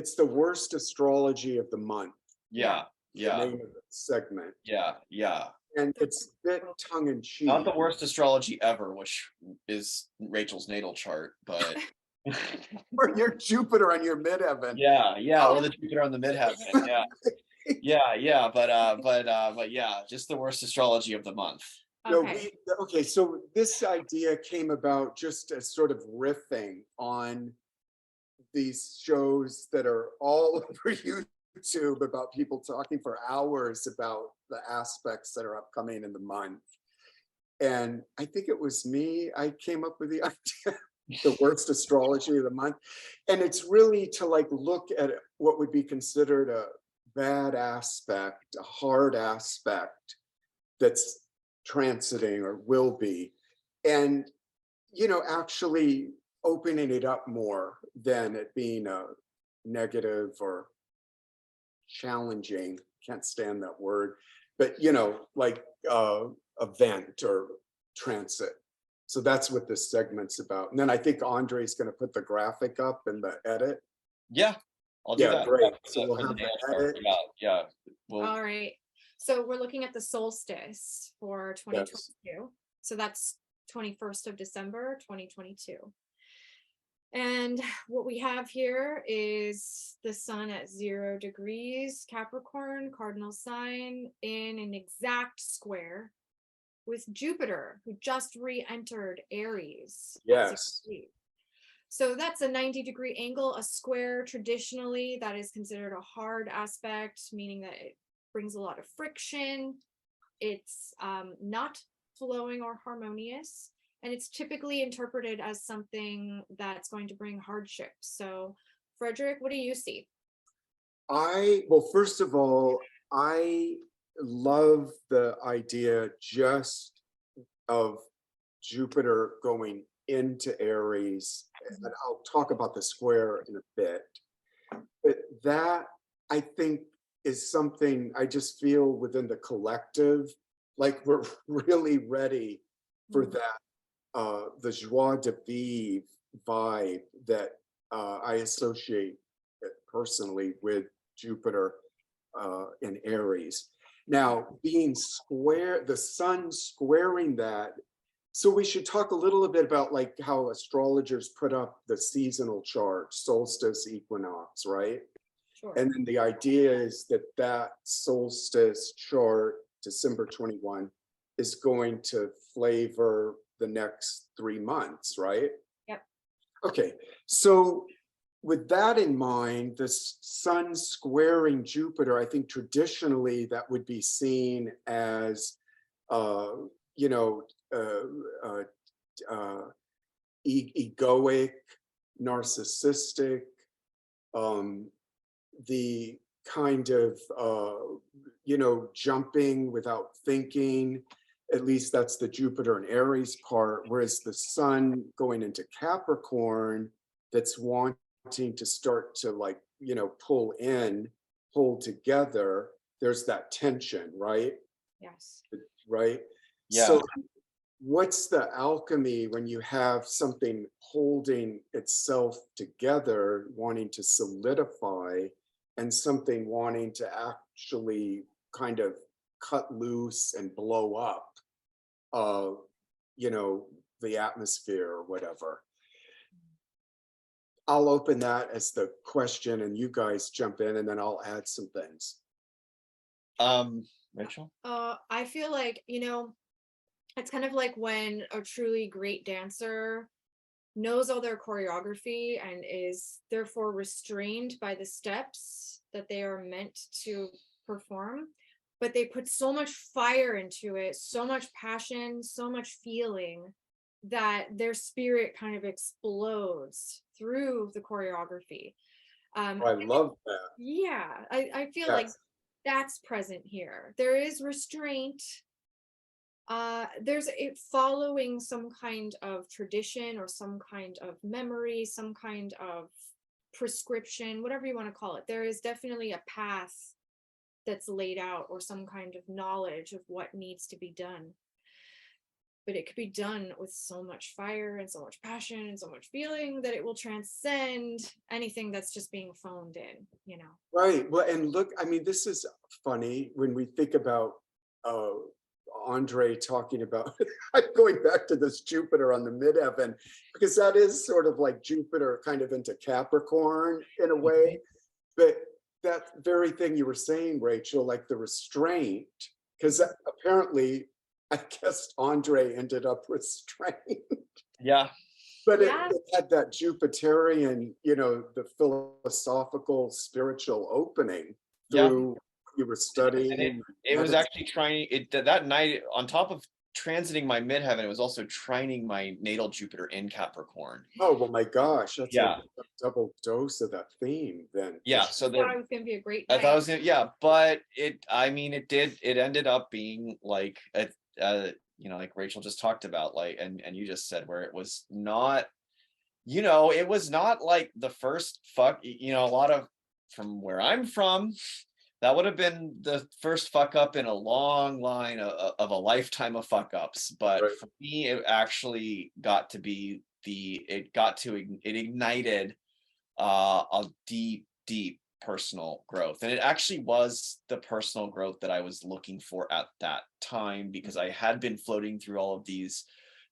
it's the worst astrology of the month, Yeah, the yeah, name of the segment. yeah, yeah. And it's a bit tongue in Not cheek. the worst astrology ever, which is Rachel's natal chart, but Or your Jupiter on your midheaven. yeah, yeah, or Oh, the Jupiter on the midheaven. Yeah, yeah, but yeah, just the worst astrology of the month. no, Okay. okay, so this idea came about just as sort of riffing on these shows that are all over YouTube about people talking for hours about the aspects that are upcoming in the month. And I think it was me, I came up with the idea, the worst astrology of the month. And it's really to like look at what would be considered a bad aspect, a hard aspect that's transiting or will be. And, you know, actually opening it up more than it being a negative or challenging, can't stand that word, but you know, like event or transit. So that's what this segment's about. And then I think Andre's going to put the graphic up in the edit. Yeah, I'll do Yeah, that great. So for we'll the have natal the chart. edit. Yeah, yeah. Well, All right. So we're looking at the solstice for Yes. 2022. So that's 21st of December, 2022. And what we have here is the sun at 0 degrees Capricorn, cardinal sign, in an exact square with Jupiter, who just re-entered Aries. at 6 Yes. degrees. So that's a 90-degree angle. A square traditionally, that is considered a hard aspect, meaning that it brings a lot of friction. It's not flowing or harmonious, and it's typically interpreted as something that's going to bring hardship. So, Frederick, what do you see? Well, first of all, I love the idea just of Jupiter going into Aries, and I'll talk about the square in a bit. But that, I think, is something I just feel within the collective, like we're really ready for that, the joie de vivre vibe that I associate personally with Jupiter in Aries. Now, being square, the sun squaring that, so we should talk a little bit about like how astrologers put up the seasonal chart, solstice, equinox, right? Sure. And then the idea is that that solstice chart, December 21, is going to flavor the next 3 months, right? Yep. Okay, so with that in mind, the sun squaring Jupiter, I think traditionally that would be seen as, you know, egoic, narcissistic, the kind of, you know, jumping without thinking. At least that's the Jupiter and Aries part, whereas the sun going into Capricorn, that's wanting to start to like, you know, pull in, hold together. There's that tension, right? Yes. Right? yeah. So what's the alchemy when you have something holding itself together, wanting to solidify, and something wanting to actually kind of cut loose and blow up, you know, the atmosphere or whatever? I'll open that as the question and you guys jump in, and then I'll add some things. Rachel? I feel like, you know, it's kind of like when a truly great dancer knows all their choreography and is therefore restrained by the steps that they are meant to perform, but they put so much fire into it, so much passion, so much feeling, that their spirit kind of explodes through the choreography. I love that. Yeah, I feel like Yes. that's present here. There is restraint. There's it following some kind of tradition or some kind of memory, some kind of prescription, whatever you want to call it. There is definitely a path that's laid out, or some kind of knowledge of what needs to be done. but it could be done with so much fire and so much passion and so much feeling that it will transcend anything that's just being phoned in, you know. Right. Well, and look, I mean, this is funny when we think about uh, Andrei talking about going back to this Jupiter on the midheaven, because that is sort of like Jupiter kind of into Capricorn in a way. But that very thing you were saying, Rachel, like the restraint, because apparently, I guess Andrei ended up restrained. Yeah. But Yeah. it had that Jupiterian, you know, the philosophical, spiritual opening Yeah. through you were studying. And it was actually trying it that night, on top of transiting my midheaven, it was also trining my natal Jupiter in Capricorn. Oh, well, my gosh, that's Yeah. a double dose of that theme then. Yeah. So I thought it was gonna be a great I night. thought it was gonna, yeah, but I mean, it ended up being like you know, like Rachel just talked about, like, and you just said, where it was not, you know, it was not like the first fuck, you know, a lot of, from where I'm from, that would have been the first fuck up in a long line of a lifetime of fuck ups. But Right. for me, it actually got to be it ignited a deep personal growth. And it actually was the personal growth that I was looking for at that time, because I had been floating through all of these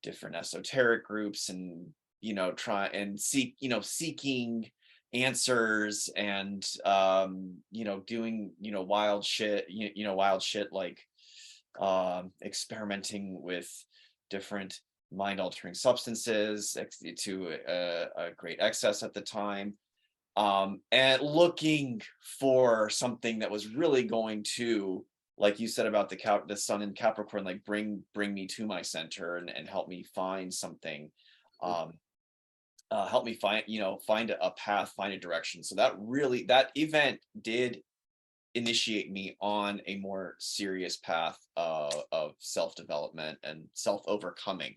different esoteric groups and, you know, seeking answers and, you know, doing, you know, wild shit, wild shit, like experimenting with different mind altering substances to a great excess at the time, and looking for something that was really going to, like you said about the sun in Capricorn, like bring me to my center and help me find something, help me find, you know, find a path, find a direction. So that event did initiate me on a more serious path of self-development and self-overcoming.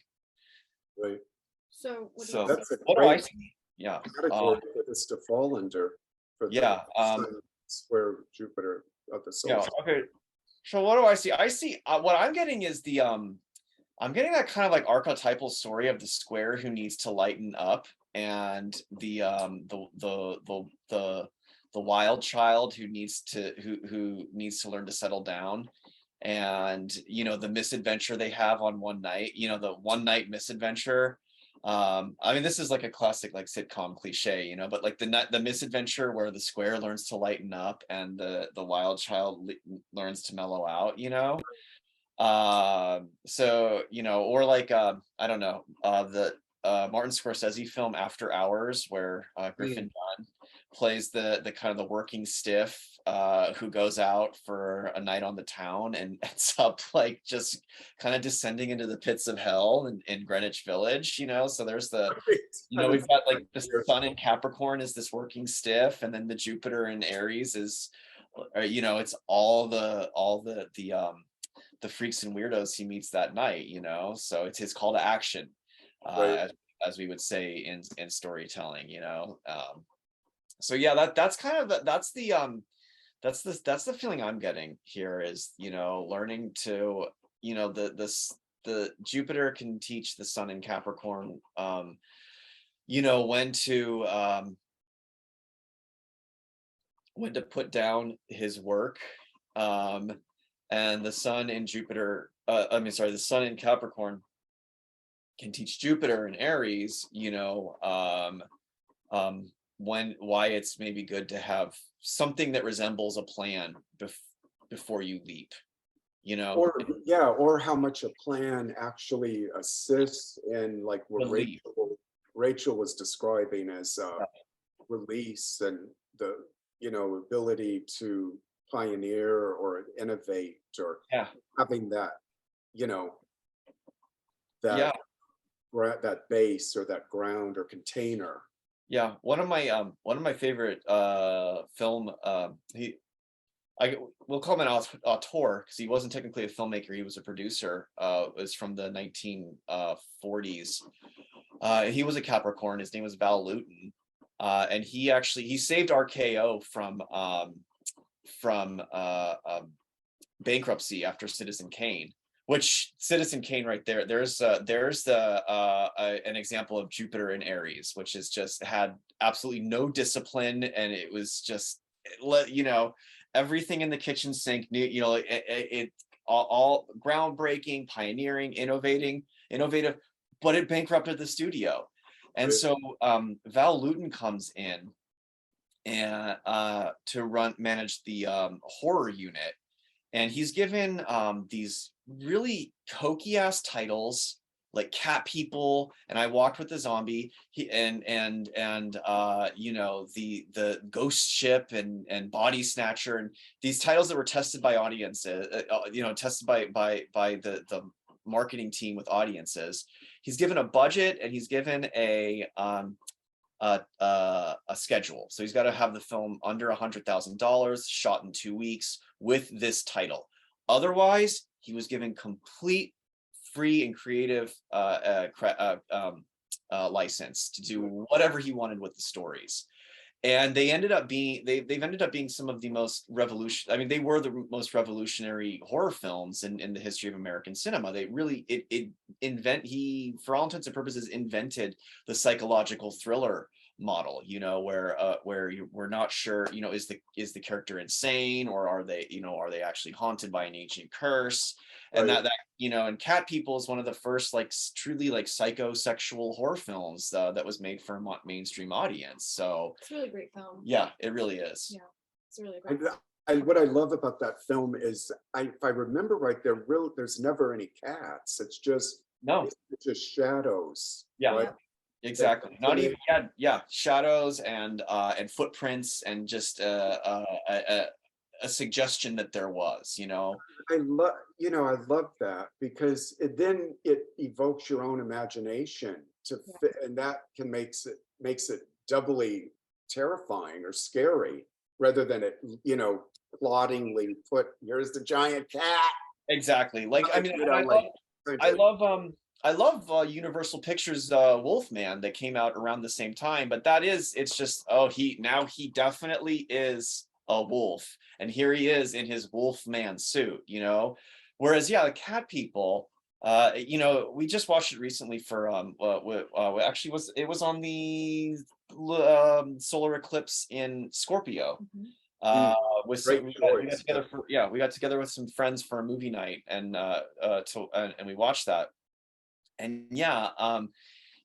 Right. So what do So you That's a what do I great see? Yeah. category for this to fall under for Yeah. the Sun square Jupiter of the Yeah. solstice. Okay. So what do I see? I see what I'm getting is I'm getting that kind of like archetypal story of the square who needs to lighten up, and the wild child who needs to learn to settle down, and, you know, the misadventure they have on one night, you know, the one night misadventure. I mean, this is like a classic like sitcom cliche, you know, but like the misadventure where the square learns to lighten up and the wild child learns to mellow out, you know. So, you know, or like I don't know, the Martin Scorsese film After Hours, where Griffin Dunn plays the kind of the working stiff who goes out for a night on the town and ends up like just kind of descending into the pits of hell in Greenwich Village, you know. So there's you know, we've got like the sun in Capricorn is this working stiff, and then the Jupiter in Aries is, you know, it's all the freaks and weirdos he meets that night, you know. So it's his call to action, Right. as we would say in storytelling, you know. So yeah, that's kind of that's the feeling I'm getting here, is, you know, learning to, you know, the Jupiter can teach the sun in Capricorn, you know, when to put down his work, and the sun in Jupiter, the sun in Capricorn can teach Jupiter in Aries, you know, why it's maybe good to have something that resembles a plan before you leap, you know. Or how much a plan actually assists in like what Rachel was describing as release and the, you know, ability to pioneer or innovate, or having that, you know, that that base or that ground or container. Yeah, one of my favorite film, we'll call him an auteur, because he wasn't technically a filmmaker, he was a producer, was from the 1940s. He was a Capricorn, his name was Val Lewton, and he saved RKO from bankruptcy after Citizen Kane, which Citizen Kane right there, there's the an example of Jupiter in Aries, which is just had absolutely no discipline, and it was just you know, everything in the kitchen sink, you know, it all groundbreaking, pioneering, innovative, but it bankrupted the studio. And so Val Lewton comes in and to manage the horror unit, and he's given these really hokey ass titles like Cat People and I Walked with the Zombie, and you know, the Ghost Ship and Body Snatcher, and these titles that were tested by audiences, you know, tested by the marketing team with audiences. He's given a budget, and he's given a schedule. So he's got to have the film under $100,000, shot in 2 weeks with this title. Otherwise, he was given complete free and creative license to do whatever he wanted with the stories. And they ended up being, they've ended up being some of the most I mean, they were the most revolutionary horror films in the history of American cinema. They really, he, for all intents and purposes, invented the psychological thriller model, you know, where we're not sure, you know, is the character insane, or are they, you know, are they actually haunted by an ancient curse? And that you know, and Cat People is one of the first like truly like psychosexual horror films that was made for a mainstream audience. So It's a really great film. yeah, it really is. Yeah, it's a really great. What I love about that film is, if I remember right, there's never any cats. It's just shadows. Yeah. Right? Exactly. Not even shadows and footprints, and just a suggestion that there was, you know. I love that, because then it evokes your own imagination fit, and that makes it doubly terrifying or scary, rather than it, you know, ploddingly put, here's the giant cat. Exactly. Like, I mean, I love Universal Pictures Wolfman that came out around the same time, but it's just, he definitely is a wolf, and here he is in his Wolfman suit, you know. Whereas the Cat People, you know, we just watched it recently for actually it was on the solar eclipse in Scorpio. With we got together with some friends for a movie night, and we watched that. And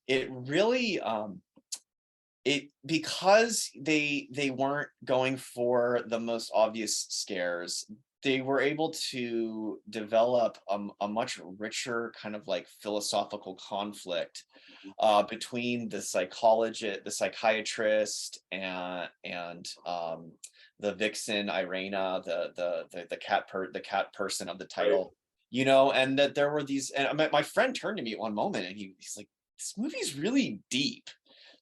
it really because they weren't going for the most obvious scares, they were able to develop a much richer kind of like philosophical conflict between the psychiatrist and the vixen Irena, the cat person of the title. You know, and that there were these, and my friend turned to me at one moment, and he's like, this movie's really deep,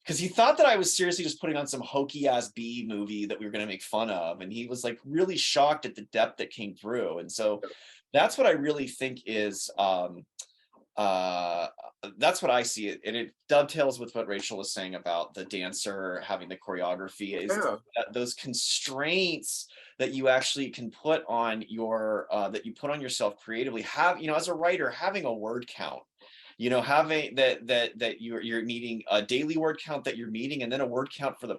because he thought that I was seriously just putting on some hokey ass B movie that we were going to make fun of, and he was like really shocked at the depth that came through. And so that's what I really think is that's what I see it, and it dovetails with what Rachel was saying about the dancer having the choreography, is that those constraints that you actually can put on your that you put on yourself creatively, have, you know, as a writer, having a word count, you know, having that you're meeting a daily word count that you're meeting, and then a word count for the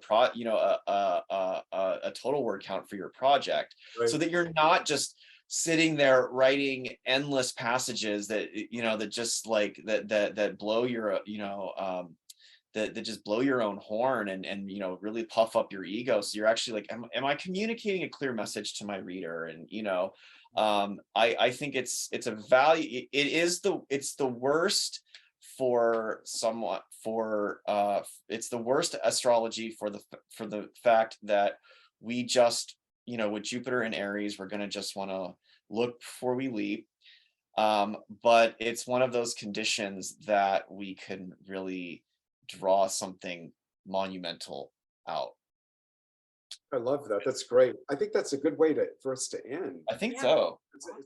a total word count for your project, so that you're not just sitting there writing endless passages that, you know, that just like that blow your, you know, that just blow your own horn, and you know, really puff up your ego. So you're actually like, am I communicating a clear message to my reader? And you know, I think it's a value. It's the worst for somewhat for it's the worst astrology for the fact that we just, you know, with Jupiter and Aries, we're going to just want to look before we leap. But it's one of those conditions that we can really draw something monumental out. I love that. That's great. I think that's a good way for us to end. I think so. It's like